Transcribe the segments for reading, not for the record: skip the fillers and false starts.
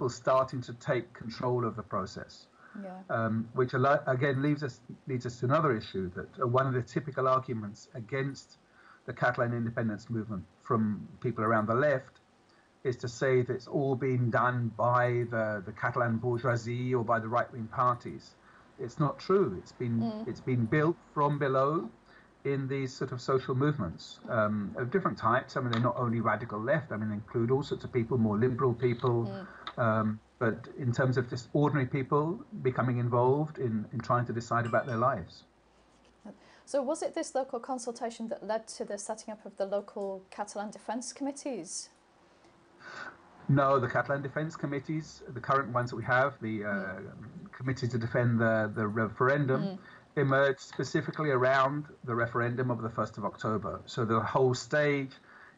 starting to take control of the process. Yeah. Which again leads us to another issue, that one of the typical arguments against the Catalan independence movement from people around the left is to say that it's all been done by the Catalan bourgeoisie or by the right-wing parties. It's not true. It's been built from below in these sort of social movements of different types. I mean, they're not only radical left. I mean, they include all sorts of people, more liberal people, but in terms of just ordinary people becoming involved in trying to decide about their lives. So was it this local consultation that led to the setting up of the local Catalan defence committees? No, the Catalan defence committees, the current ones that we have, the committee to defend the referendum, emerged specifically around the referendum of the 1st of October. So the whole stage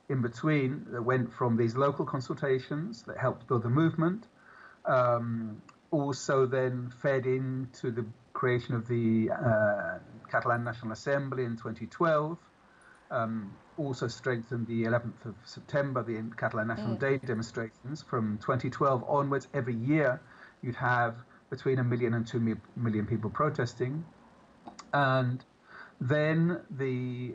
in between that went from these local consultations that helped build the movement, also then fed into the creation of the Catalan National Assembly in 2012, also strengthened the 11th of September, the Catalan National Day demonstrations. From 2012 onwards, every year you'd have between 1 million and 2 million people protesting. And then the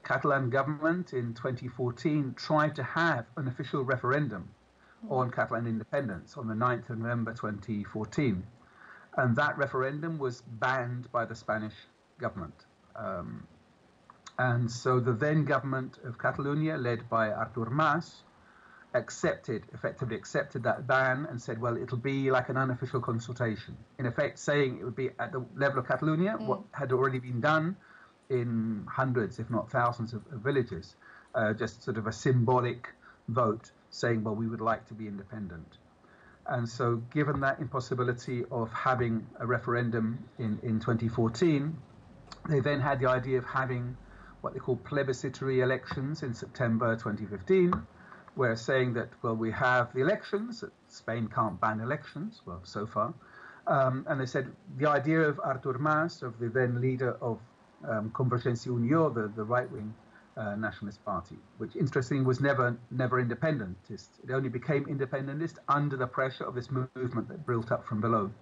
Catalan government in 2014 tried to have an official referendum on Catalan independence on the 9th of November 2014. And that referendum was banned by the Spanish government. And so the then government of Catalunya, led by Artur Mas, effectively accepted that ban and said, well, it'll be like an unofficial consultation. In effect, saying it would be at the level of Catalunya, what had already been done in hundreds, if not thousands of villages, just sort of a symbolic vote saying, well, we would like to be independent. And so given that impossibility of having a referendum in 2014, they then had the idea of having what they call plebiscitary elections in September 2015, where saying that, well, we have the elections, that Spain can't ban elections, well, so far. And they said the idea of Artur Mas, of the then leader of Convergència i Unió, the right-wing nationalist party, which interestingly was never independentist. It only became independentist under the pressure of this movement that built up from below.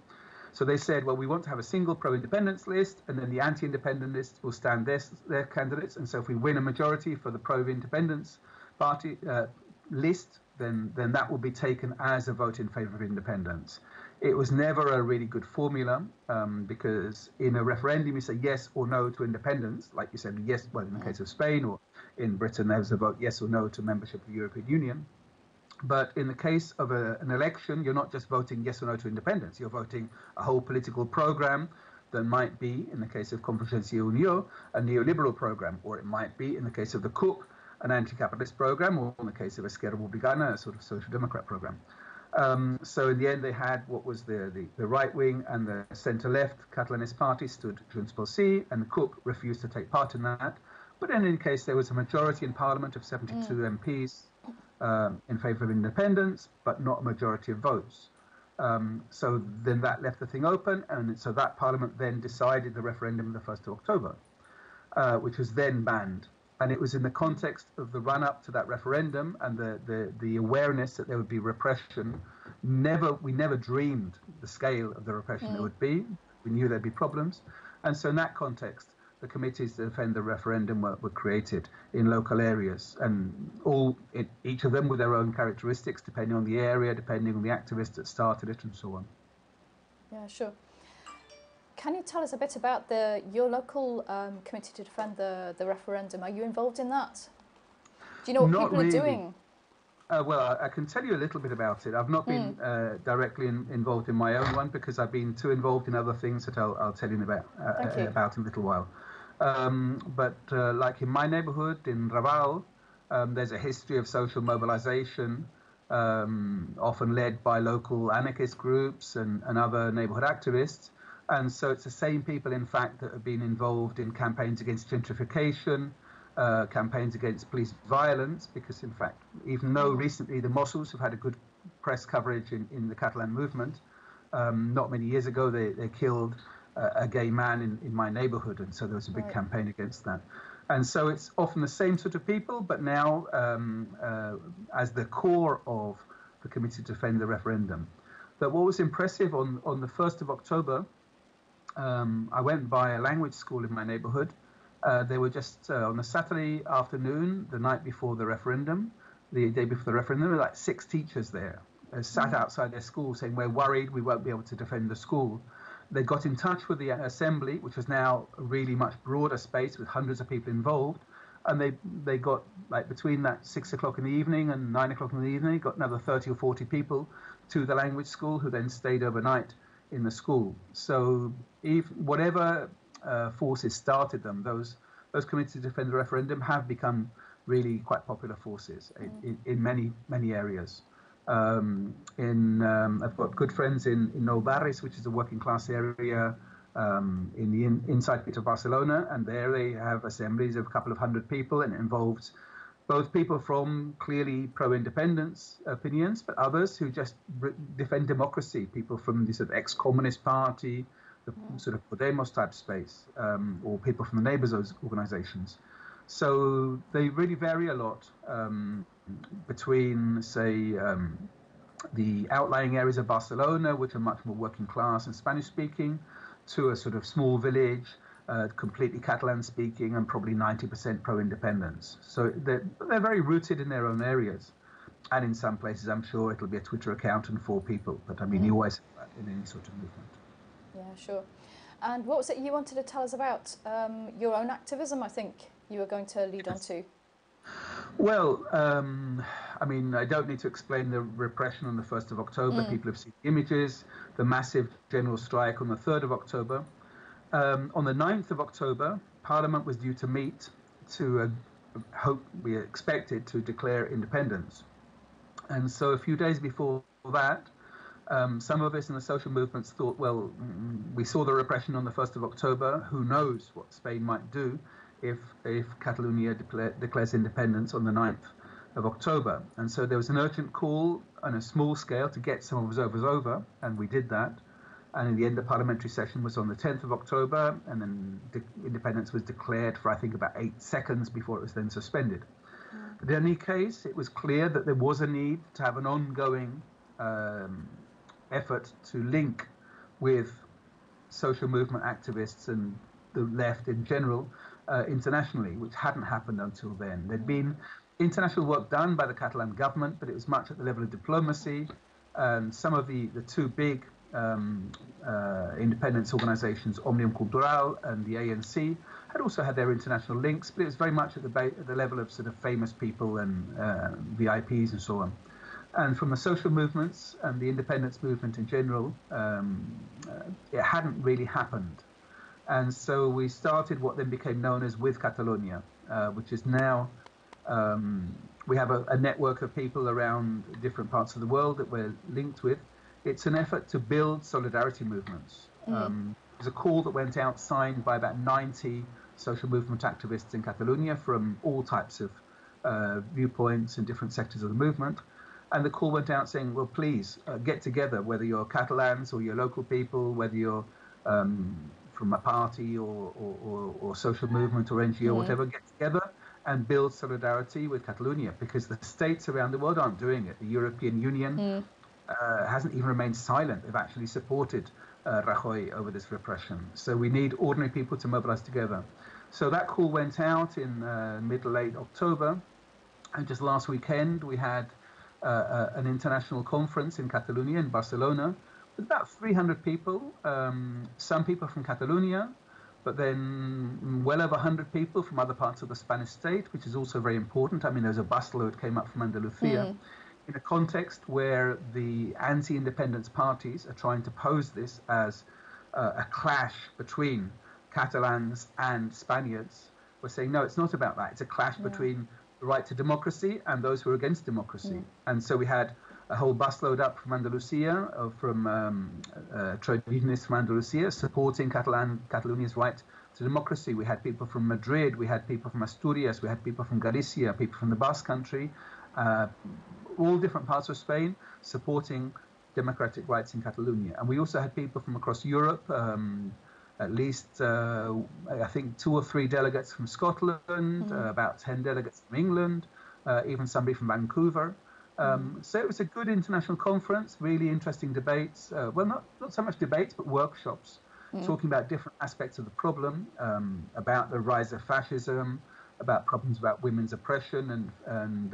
So they said, well, we want to have a single pro-independence list, and then the anti-independentists will stand their candidates. And so if we win a majority for the pro-independence party list, then that will be taken as a vote in favor of independence. It was never a really good formula because in a referendum you say yes or no to independence, like you said, yes, well, in the case of Spain, or in Britain there was a vote yes or no to membership of the European Union. But in the case of an election, you're not just voting yes or no to independence, you're voting a whole political program that might be, in the case of Convergència i Unió, a neoliberal program, or it might be, in the case of the CUP, an anti-capitalist program, or in the case of Esquerra Republicana, a sort of social democrat program. So in the end, they had what was the right-wing and the centre-left Catalanist party stood Junts pel Sí, and the CUP refused to take part in that. But in any case, there was a majority in Parliament of 72 MPs in favour of independence, but not a majority of votes. So then that left the thing open, and so that Parliament then decided the referendum on the 1st of October, which was then banned. And it was in the context of the run-up to that referendum and the awareness that there would be repression. We never dreamed the scale of the repression there would be. We knew there'd be problems. And so in that context, the committees to defend the referendum were created in local areas, and each of them with their own characteristics, depending on the area, depending on the activists that started it, and so on. Yeah, sure. Can you tell us a bit about your local committee to defend the referendum? Are you involved in that? Do you know what Not people really. are doing? Well, I can tell you a little bit about it. I've not been directly involved in my own one because I've been too involved in other things that I'll tell you about in a little while. But like in my neighbourhood, in Raval, there's a history of social mobilisation, often led by local anarchist groups and other neighbourhood activists. And so it's the same people, in fact, that have been involved in campaigns against gentrification, campaigns against police violence, because, in fact, even though recently the Mossos have had a good press coverage in the Catalan movement, not many years ago they killed a gay man in my neighbourhood, and so there was a big campaign against that. And so it's often the same sort of people, but now as the core of the committee to defend the referendum. But what was impressive on the 1st of October, I went by a language school in my neighborhood. They were just on a Saturday afternoon, the night before the referendum, the day before the referendum, there were like 6 teachers there, sat outside their school saying, we're worried we won't be able to defend the school. They got in touch with the assembly, which was now a really much broader space with hundreds of people involved. And they got, like, between that 6 o'clock in the evening and 9 o'clock in the evening, got another 30 or 40 people to the language school who then stayed overnight in the school. So whatever forces started them, those committees to defend the referendum have become really quite popular forces in many areas. I've got good friends in Nou Barris, which is a working class area in the inside bit of Barcelona, and there they have assemblies of a couple of hundred people, and it involves both people from clearly pro-independence opinions, but others who just defend democracy, people from the sort of ex-communist party, the sort of Podemos type space, or people from the neighbours organisations. So they really vary a lot between, say, the outlying areas of Barcelona, which are much more working class and Spanish-speaking, to a sort of small village, completely Catalan-speaking, and probably 90% pro-independence. So they're very rooted in their own areas. And in some places, I'm sure it'll be a Twitter account and 4 people. But I mean, you always have that in any sort of movement. Yeah, sure. And what was it you wanted to tell us about your own activism, I think you were going to lead on to? Well, I mean, I don't need to explain the repression on the 1st of October. People have seen the images, the massive general strike on the 3rd of October. On the 9th of October, Parliament was due to meet to we expected to declare independence. And so a few days before that, some of us in the social movements thought, well, we saw the repression on the 1st of October. Who knows what Spain might do if Catalunya declares independence on the 9th of October. And so there was an urgent call on a small scale to get some observers over, and we did that. And in the end, the parliamentary session was on the 10th of October, and then independence was declared for, I think, about 8 seconds before it was then suspended. But in any case, it was clear that there was a need to have an ongoing effort to link with social movement activists and the left in general internationally, which hadn't happened until then. There'd been international work done by the Catalan government, but it was much at the level of diplomacy. And some of the 2 big independence organizations, Òmnium Cultural and the ANC, had also had their international links, but it was very much at the level of sort of famous people and VIPs and so on. And from the social movements and the independence movement in general, it hadn't really happened. And so we started what then became known as With Catalunya, which is now, we have a network of people around different parts of the world that we're linked with. It's an effort to build solidarity movements. There's a call that went out signed by about 90 social movement activists in Catalunya from all types of viewpoints and different sectors of the movement. And the call went out saying, well, please get together, whether you're Catalans or you're local people, whether you're from a party or social movement or NGO, whatever, get together and build solidarity with Catalunya, because the states around the world aren't doing it. The European Union hasn't even remained silent. They've actually supported Rajoy over this repression. So we need ordinary people to mobilize together. So that call went out in mid-late October. And just last weekend, we had an international conference in Catalunya, in Barcelona, with about 300 people, some people from Catalunya, but then well over 100 people from other parts of the Spanish state, which is also very important. I mean, there's a busload came up from Andalusia, in a context where the anti-independence parties are trying to pose this as a clash between Catalans and Spaniards. We're saying, no, it's not about that. It's a clash between the right to democracy and those who are against democracy. And so we had a whole busload up from Andalusia, from trade unionists from Andalusia, supporting Catalunya's right to democracy. We had people from Madrid, we had people from Asturias, we had people from Galicia, people from the Basque Country, all different parts of Spain supporting democratic rights in Catalunya. And we also had people from across Europe, at least, I think, 2 or 3 delegates from Scotland, about 10 delegates from England, even somebody from Vancouver. So it was a good international conference, really interesting debates. Well, not so much debates, but workshops, talking about different aspects of the problem, about the rise of fascism, about problems about women's oppression and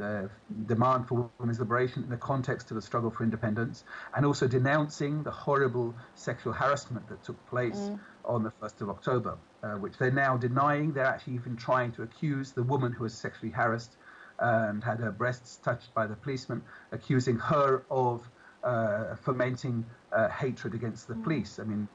demand for women's liberation in the context of the struggle for independence, and also denouncing the horrible sexual harassment that took place on the 1st of October, which they're now denying. They're actually even trying to accuse the woman who was sexually harassed and had her breasts touched by the policeman, accusing her of fomenting hatred against the police. I mean,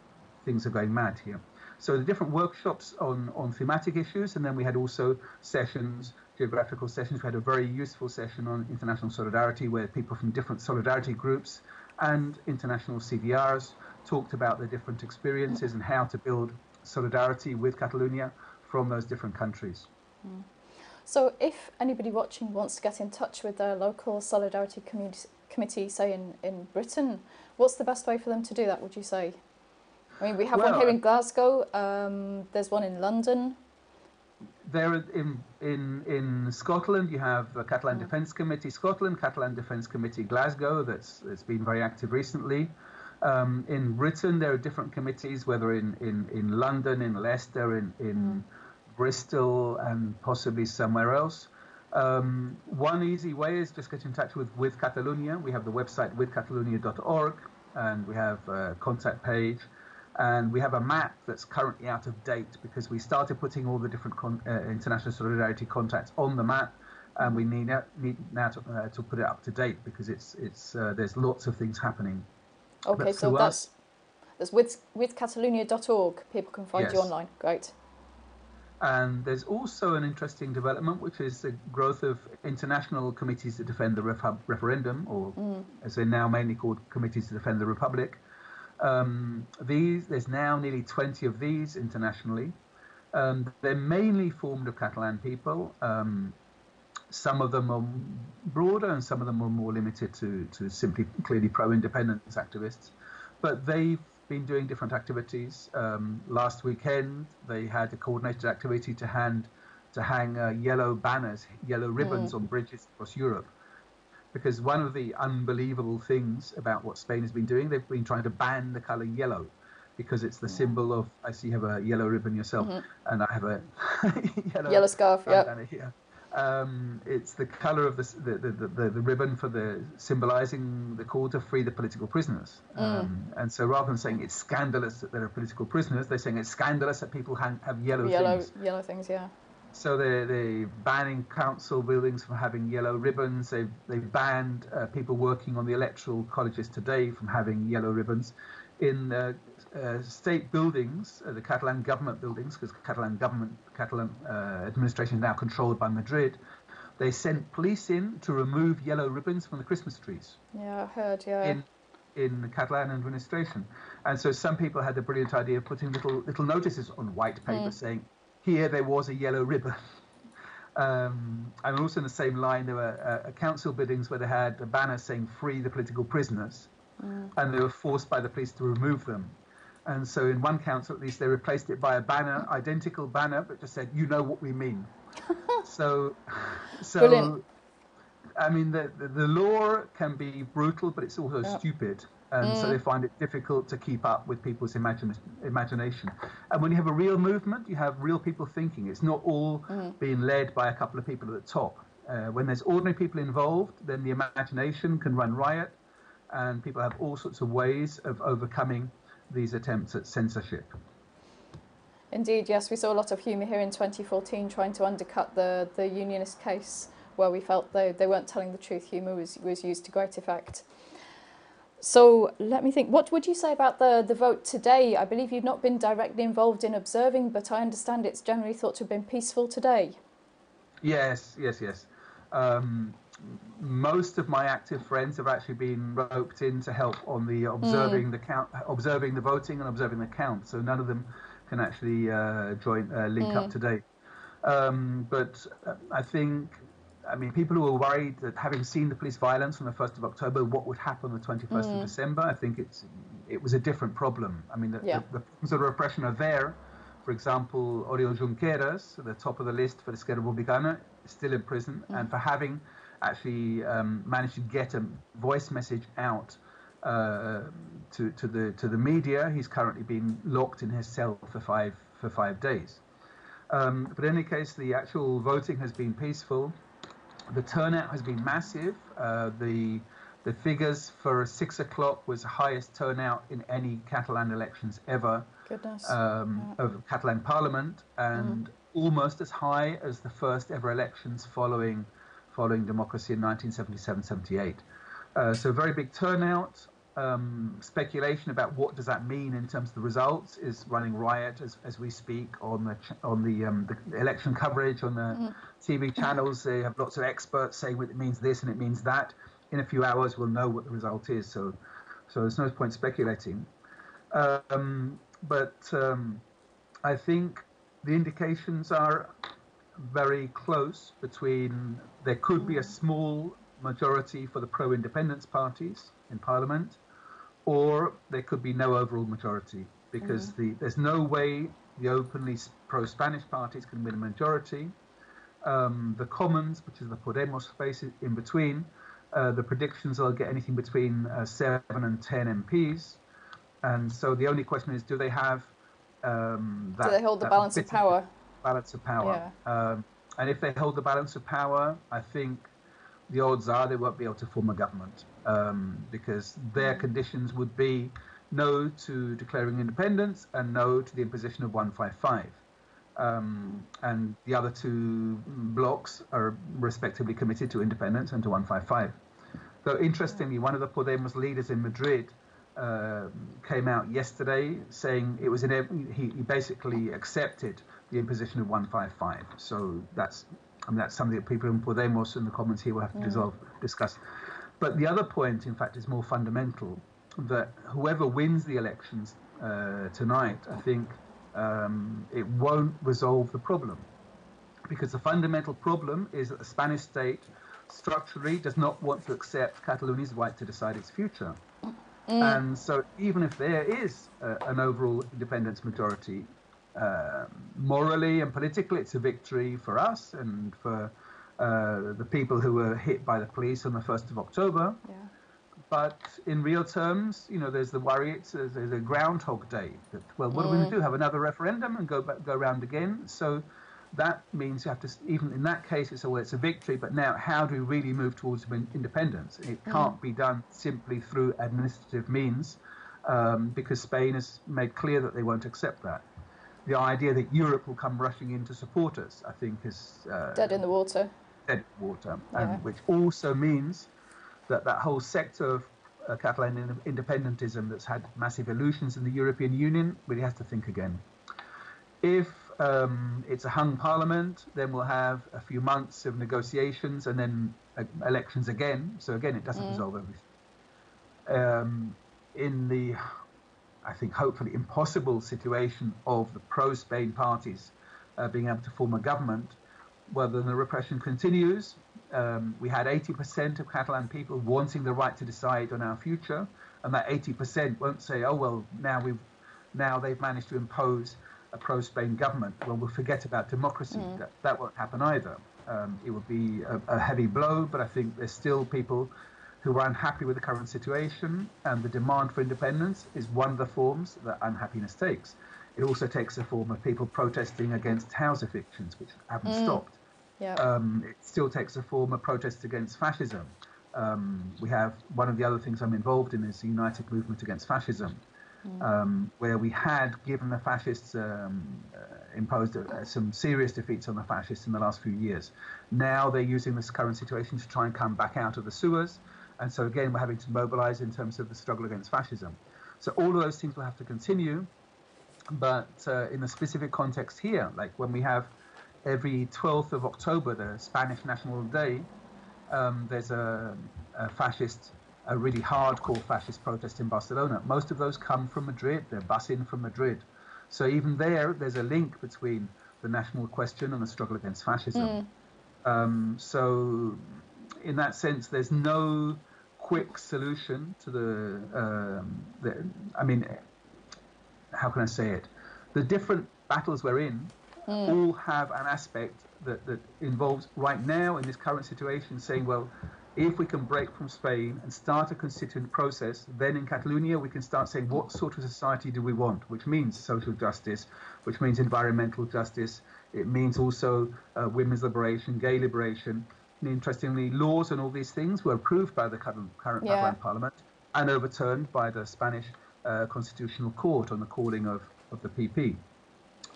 things are going mad here. So the different workshops on thematic issues, and then we had also sessions, geographical sessions. We had a very useful session on international solidarity where people from different solidarity groups and international CDRs talked about their different experiences and how to build solidarity with Catalonia from those different countries. So if anybody watching wants to get in touch with their local solidarity committee, say in Britain, what's the best way for them to do that, would you say? I mean, we have one here in Glasgow. There's one in London. There in Scotland, you have Catalan Defence Committee Scotland, Catalan Defence Committee Glasgow. That's been very active recently. In Britain, there are different committees, whether in London, in Leicester, in Bristol, and possibly somewhere else. One easy way is just get in touch with Catalunya. We have the website withcatalunya.org, and we have a contact page. And we have a map that's currently out of date because we started putting all the different international solidarity contacts on the map, and we need now to put it up to date because there's lots of things happening. Okay, so that's withcatalunya.org. People can find you online. Great. And there's also an interesting development, which is the growth of international committees to defend the referendum, or as they're now mainly called, committees to defend the republic. There's now nearly 20 of these internationally. They're mainly formed of Catalan people. Some of them are broader and some of them are more limited to simply clearly pro-independence activists. But they've been doing different activities. Last weekend, they had a coordinated activity to hang yellow banners, yellow ribbons on bridges across Europe. Because one of the unbelievable things about what Spain has been doing, they've been trying to ban the color yellow because it's the symbol of, I see you have a yellow ribbon yourself, and I have a yellow scarf, here. It's the color of the ribbon for symbolizing the call to free the political prisoners. And so rather than saying it's scandalous that there are political prisoners, they're saying it's scandalous that people have yellow things. Yellow things, yeah. So they're banning council buildings from having yellow ribbons. They've banned people working on the electoral colleges today from having yellow ribbons. In state buildings, the Catalan government buildings, because Catalan administration is now controlled by Madrid, they sent police in to remove yellow ribbons from the Christmas trees. Yeah, I heard, yeah. In the Catalan administration. And so some people had the brilliant idea of putting little notices on white paper saying, here there was a yellow ribbon. And also in the same line, there were council buildings where they had a banner saying free the political prisoners, and they were forced by the police to remove them. And so in one council, at least, they replaced it by a banner, identical banner, but just said, you know what we mean. So Brilliant. I mean, the law can be brutal, but it's also stupid. And so they find it difficult to keep up with people's imagination. And when you have a real movement, you have real people thinking. It's not all being led by a couple of people at the top. When there's ordinary people involved, then the imagination can run riot, and people have all sorts of ways of overcoming these attempts at censorship. Indeed, yes. We saw a lot of humour here in 2014 trying to undercut the unionist case where we felt they weren't telling the truth. Humour was used to great effect. So let me think. What would you say about the vote today? I believe you've not been directly involved in observing, but I understand it's generally thought to have been peaceful today. Yes. Most of my active friends have actually been roped in to help on the observing the voting and observing the count. So none of them can actually link up today. But I think, people who are worried that having seen the police violence on the 1st of October, what would happen on the 21st of December, I think it was a different problem. The problems of repression are there. For example, Oriol Junqueras, at the top of the list for the Esquerra Republicana, is still in prison, and for having actually managed to get a voice message out to the media. He's currently been locked in his cell for five days. But in any case, the actual voting has been peaceful. The turnout has been massive. The figures for 6 o'clock was the highest turnout in any Catalan elections ever. Goodness. Of Catalan Parliament, and almost as high as the first ever elections following democracy in 1977-78. So very big turnout. Speculation about what does that mean in terms of the results is running riot as we speak on the election coverage on the TV channels. They have lots of experts saying it means this and it means that. In a few hours, we'll know what the result is. So there's no point speculating. But I think the indications are very close between there could be a small majority for the pro-independence parties in Parliament, or there could be no overall majority, because there's no way the openly pro-Spanish parties can win a majority. The Commons, which is the Podemos space in between, the predictions will get anything between 7 and 10 MPs. And so the only question is, do they have do they hold the balance of power? Balance of power. Yeah. And if they hold the balance of power, I think the odds are they won't be able to form a government, because their conditions would be no to declaring independence and no to the imposition of 155. And the other two blocks are respectively committed to independence and to 155. Though interestingly, one of the Podemos leaders in Madrid came out yesterday saying it was he basically accepted the imposition of 155. So that's something that people in Podemos and the Commons here will have to discuss. But the other point, in fact, is more fundamental, that whoever wins the elections tonight, I think it won't resolve the problem, because the fundamental problem is that the Spanish state structurally does not want to accept Catalunya's right to decide its future. And so even if there is an overall independence majority, morally and politically, it's a victory for us and for the people who were hit by the police on the 1st of October. Yeah. But in real terms, there's the worry, there's a Groundhog Day. That, well, what are we going to do? Have another referendum and go around again? So that means you have to, even in that case, it's a victory, but now how do we really move towards independence? It can't be done simply through administrative means, because Spain has made clear that they won't accept that. The idea that Europe will come rushing in to support us, I think, is dead in the water. Dead in the water, and which also means that whole sector of Catalan independentism that's had massive illusions in the European Union really has to think again. If it's a hung parliament, then we'll have a few months of negotiations and then elections again. So again, it doesn't resolve everything. In the, I think, hopefully impossible situation of the pro-Spain parties being able to form a government, well, then the repression continues. We had 80% of Catalan people wanting the right to decide on our future, and that 80% won't say, oh, well, now they've managed to impose a pro-Spain government. Well, we'll forget about democracy. That won't happen either. It would be a heavy blow, but I think there's still people who are unhappy with the current situation, and the demand for independence is one of the forms that unhappiness takes. It also takes the form of people protesting against house evictions, which haven't stopped. Yep. It still takes the form of protest against fascism. We have one of the other things I'm involved in is the United Movement Against Fascism, where we had given the fascists imposed some serious defeats on the fascists in the last few years. Now they're using this current situation to try and come back out of the sewers. And so again, we're having to mobilize in terms of the struggle against fascism. So all of those things will have to continue. But in the specific context here, like when we have every 12th of October, the Spanish National Day, there's a really hardcore fascist protest in Barcelona. Most of those come from Madrid. They're bus in from Madrid. So even there's a link between the national question and the struggle against fascism. So in that sense, there's no quick solution to the I mean, how can I say it? The different battles we're in all have an aspect that involves right now in this current situation saying, well, if we can break from Spain and start a constituent process, then in Catalonia we can start saying what sort of society do we want, which means social justice, which means environmental justice. It means also women's liberation, gay liberation. And interestingly, laws and all these things were approved by the current Catalan Parliament and overturned by the Spanish Constitutional Court on the calling of the PP.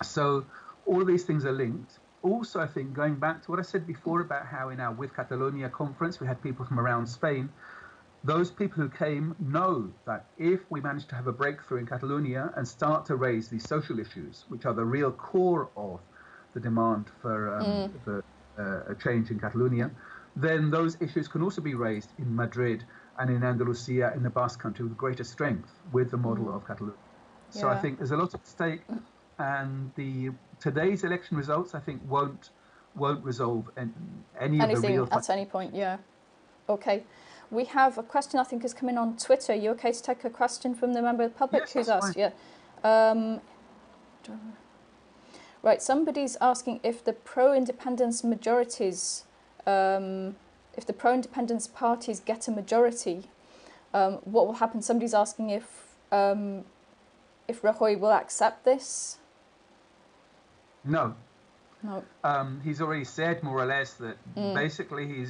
So all of these things are linked. Also, I think, going back to what I said before about how in our With Catalonia conference we had people from around Spain, those people who came know that if we manage to have a breakthrough in Catalonia and start to raise these social issues, which are the real core of the demand for a change in Catalonia, then those issues can also be raised in Madrid and in Andalusia, in the Basque Country, with greater strength with the model of Catalonia. So I think there's a lot at stake, and today's election results, I think, won't resolve anything of the real at any point. Yeah. Okay. We have a question I think has come in on Twitter. Are you okay to take a question from the member of the public who's asked? Fine. Yeah. Right. Somebody's asking if the pro-independence majorities, if the pro-independence parties get a majority, what will happen? Somebody's asking if Rajoy will accept this. No. He's already said more or less that basically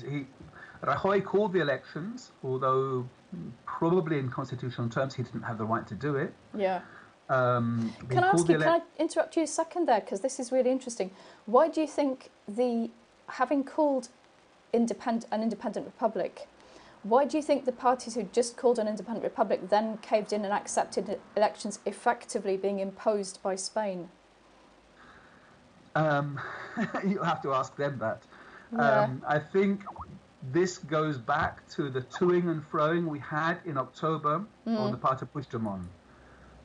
Rajoy called the elections, although probably in constitutional terms he didn't have the right to do it. Yeah. Can I interrupt you a second there, because this is really interesting. Why do you think having called an independent republic, why do you think the parties who just called an independent republic then caved in and accepted elections effectively being imposed by Spain? You'll have to ask them that. Yeah. I think this goes back to the toing and froing we had in October on the part of Puigdemont.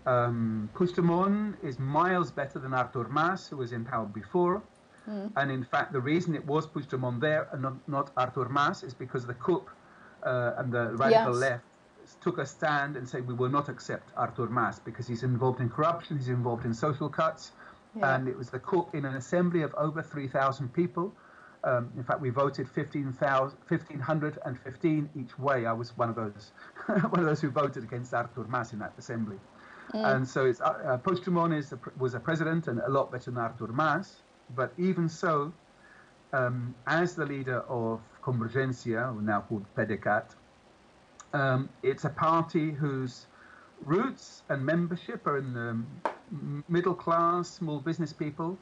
Puigdemont is miles better than Artur Mas, who was in power before. And in fact, the reason it was Puigdemont there and not Artur Mas is because the CUP and the radical left took a stand and said we will not accept Artur Mas because he's involved in corruption, he's involved in social cuts. Yeah. And it was the CUP in an assembly of over 3,000 people. In fact, we voted 1,515 each way. I was one of those who voted against Artur Mas in that assembly. And so Puigdemont was a president and a lot better than Artur Mas. But even so, as the leader of Convergencia, now called PDeCAT, it's a party whose roots and membership are in the middle class, small business people,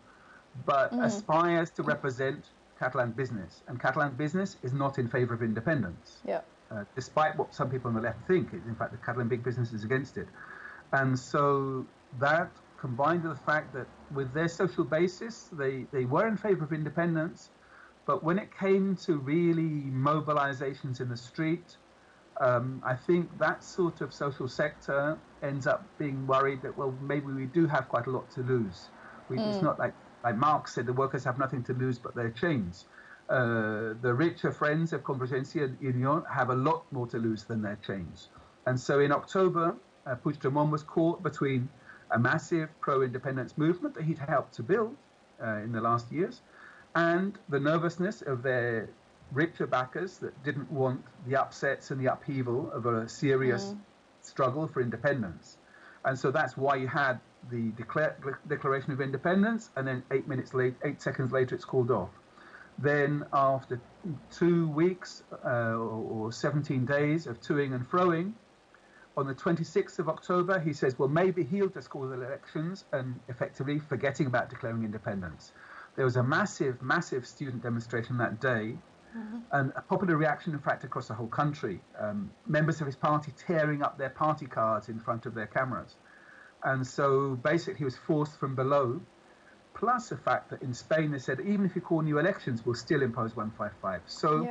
but aspires to represent Catalan business. And Catalan business is not in favor of independence. Yeah. Despite what some people on the left think. In fact, the Catalan big business is against it. And so that, combined with the fact that with their social basis, they were in favor of independence, but when it came to really mobilizations in the street, I think that sort of social sector ends up being worried that, well, maybe we do have quite a lot to lose. It's not like Marx said, the workers have nothing to lose but their chains. The richer friends of Convergencia and Union have a lot more to lose than their chains. And so in October, Puigdemont was caught between a massive pro-independence movement that he'd helped to build in the last years, and the nervousness of their richer backers that didn't want the upsets and the upheaval of a serious struggle for independence. And so that's why you had the Declaration of Independence, and then 8 seconds later it's called off. Then after 2 weeks or 17 days of toing and froing, on the 26th of October, he says, well, maybe he'll just call the elections, and effectively forgetting about declaring independence. There was a massive, massive student demonstration that day, and a popular reaction, in fact, across the whole country. Members of his party tearing up their party cards in front of their cameras. And so basically he was forced from below, plus the fact that in Spain they said, even if you call new elections, we'll still impose 155. So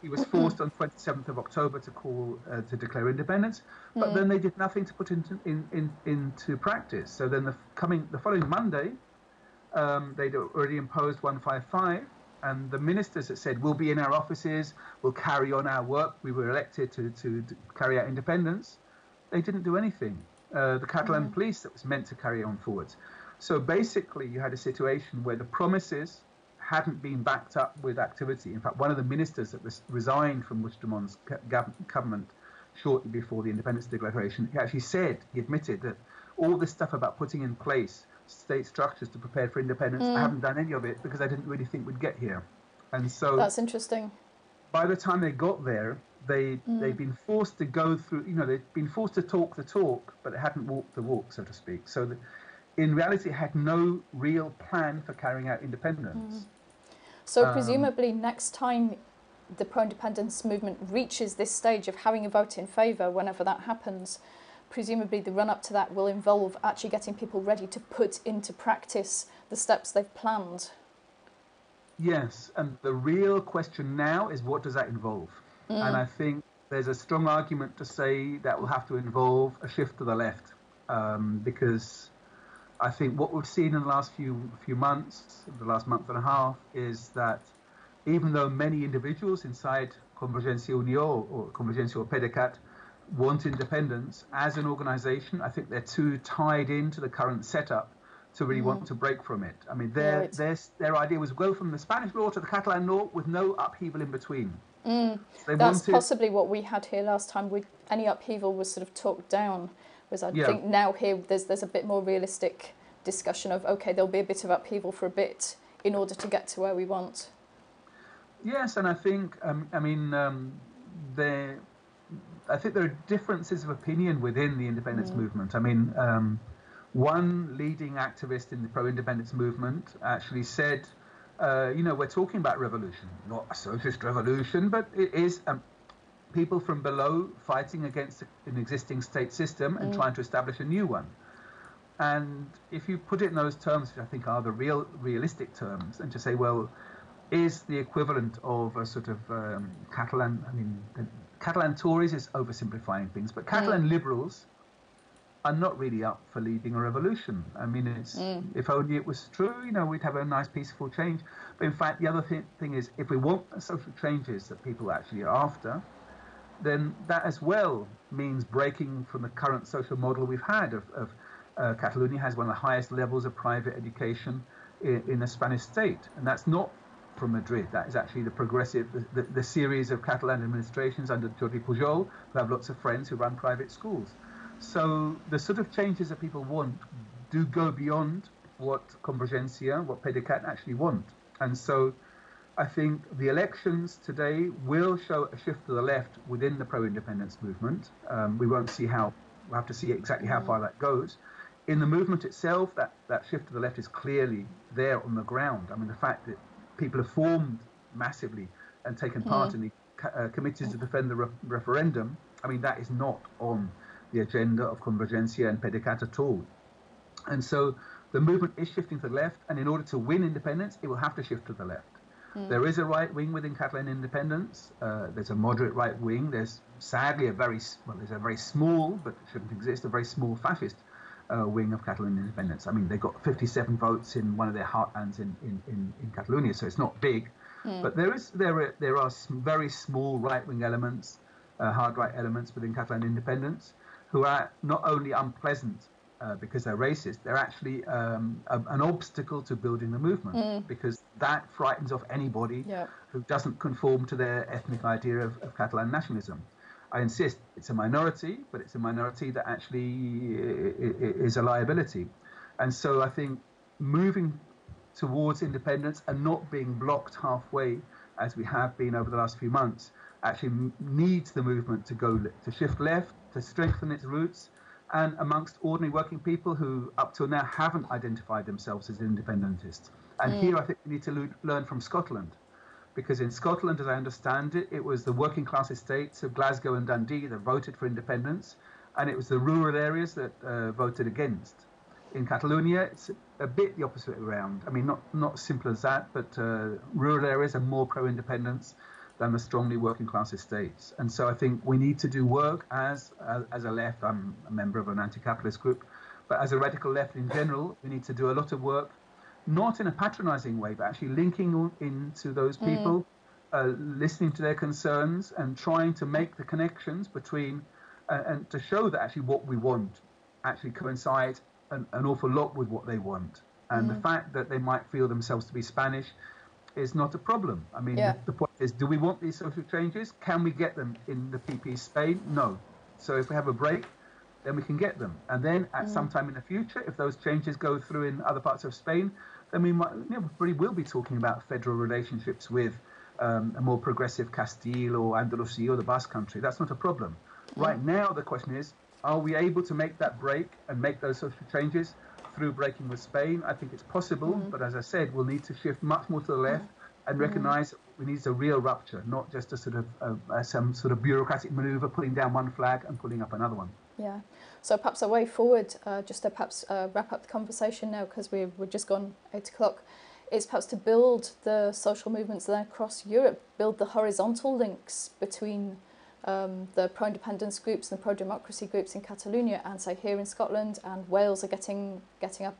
he was forced on 27th of October to declare independence, but then they did nothing to put into practice. So then the following Monday, they'd already imposed 155, and the ministers that said, we'll be in our offices, we'll carry on our work, we were elected to carry out independence, they didn't do anything. The Catalan police that was meant to carry on forwards. So basically, you had a situation where the promises hadn't been backed up with activity. In fact, one of the ministers that resigned from Puigdemont government shortly before the independence declaration, he actually said, he admitted that all this stuff about putting in place state structures to prepare for independence, I haven't done any of it because I didn't really think we'd get here. And so that's interesting. By the time they got there, they'd been forced to go through, they'd been forced to talk the talk, but they hadn't walked the walk, so to speak. So in reality, it had no real plan for carrying out independence. So presumably next time the pro-independence movement reaches this stage of having a vote in favour, whenever that happens, presumably the run-up to that will involve actually getting people ready to put into practice the steps they've planned. Yes, and the real question now is, what does that involve? And I think there's a strong argument to say that will have to involve a shift to the left, because I think what we've seen in the last few months, the last month and a half, is that even though many individuals inside Convergencia Unió or Convergencia or PDeCAT want independence, as an organisation, I think they're too tied into the current setup to really want to break from it. I mean, their idea was go from the Spanish law to the Catalan law with no upheaval in between. That's possibly what we had here last time. Any upheaval was sort of talked down. I think now here there's a bit more realistic discussion of, okay, there'll be a bit of upheaval for a bit in order to get to where we want. Yes, and I think there are differences of opinion within the independence movement. I mean, one leading activist in the pro-independence movement actually said, we're talking about revolution, not a socialist revolution, but it is people from below fighting against an existing state system and trying to establish a new one. And if you put it in those terms, which I think are the realistic terms, and to say, well, is the equivalent of a sort of Catalan, Catalan Tories is oversimplifying things, but Catalan liberals are not really up for leading a revolution. I mean, if only it was true, we'd have a nice peaceful change. But in fact, the other thing is, if we want the social changes that people actually are after, then that as well means breaking from the current social model we've had of Catalonia has one of the highest levels of private education in the Spanish state. And that's not from Madrid. That is actually the progressive, the series of Catalan administrations under Jordi Pujol, who have lots of friends who run private schools. So the sort of changes that people want do go beyond what Convergencia, what PDeCAT actually want. And so I think the elections today will show a shift to the left within the pro-independence movement. We'll have to see exactly how far that goes. In the movement itself, that shift to the left is clearly there on the ground. I mean, the fact that people have formed massively and taken part in the committees to defend the referendum, I mean, that is not on the agenda of Convergencia and PDeCAT at all. And so the movement is shifting to the left, and in order to win independence, it will have to shift to the left. There is a right wing within Catalan independence. There's a moderate right wing. There's sadly there's a very small, but it shouldn't exist, a very small fascist wing of Catalan independence. I mean, they got 57 votes in one of their heartlands in Catalonia, so it's not big. But there are some very small right-wing elements, hard right elements within Catalan independence, who are not only unpleasant because they're racist, they're actually an obstacle to building the movement, because that frightens off anybody who doesn't conform to their ethnic idea of Catalan nationalism. I insist, it's a minority, but it's a minority that actually is a liability. And so I think moving towards independence and not being blocked halfway, as we have been over the last few months, actually needs the movement to shift left, to strengthen its roots, and amongst ordinary working people who up till now haven't identified themselves as independentists. And here I think we need to learn from Scotland, because in Scotland, as I understand it, it was the working class estates of Glasgow and Dundee that voted for independence, and it was the rural areas that voted against. In Catalonia, it's a bit the opposite way around. I mean, not simple as that, but rural areas are more pro-independence than the strongly working class estates. And so I think we need to do work as a left. I'm a member of an anti-capitalist group, but as a radical left in general, we need to do a lot of work, not in a patronizing way, but actually linking into those people, listening to their concerns and trying to make the connections between, and to show that actually what we want actually coincides an awful lot with what they want. And the fact that they might feel themselves to be Spanish is not a problem. I mean, the point is, do we want these social changes? Can we get them in the PP Spain? No. So if we have a break, then we can get them. And then at some time in the future, if those changes go through in other parts of Spain, then we might, we will be talking about federal relationships with a more progressive Castile or Andalusia or the Basque Country. That's not a problem. Right now, the question is, are we able to make that break and make those social changes through breaking with Spain? I think it's possible, but as I said, we'll need to shift much more to the left and recognise we need a real rupture, not just a sort of some sort of bureaucratic manoeuvre, putting down one flag and pulling up another one. Yeah. So perhaps a way forward, just to perhaps wrap up the conversation now, because we've just gone 8 o'clock, is perhaps to build the social movements then across Europe, build the horizontal links between the pro-independence groups and the pro-democracy groups in Catalonia, and say here in Scotland and Wales are getting up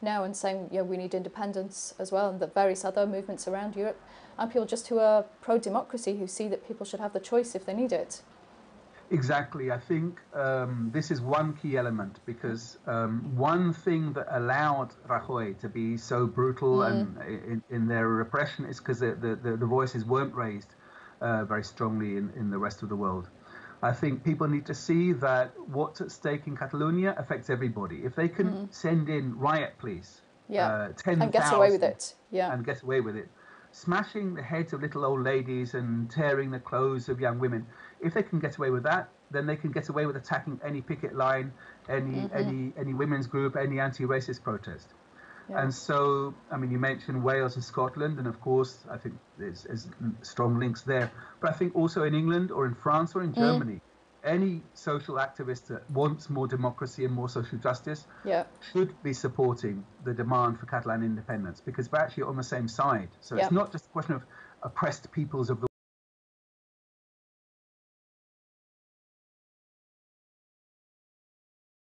now and saying, yeah, we need independence as well, and the various other movements around Europe, and people just who are pro-democracy, who see that people should have the choice if they need it. Exactly. I think this is one key element, because one thing that allowed Rajoy to be so brutal and in their repression is because the voices weren't raised very strongly in the rest of the world. I think people need to see that what's at stake in Catalonia affects everybody. If they can send in riot police, 10,000, and get away with it, and get away with it, smashing the heads of little old ladies and tearing the clothes of young women, if they can get away with that, then they can get away with attacking any picket line, any women's group, any anti-racist protest. And so, I mean, you mentioned Wales and Scotland, and of course, I think there's strong links there. But I think also in England or in France or in Germany, any social activist that wants more democracy and more social justice should be supporting the demand for Catalan independence, because we're actually on the same side. So it's not just a question of oppressed peoples of the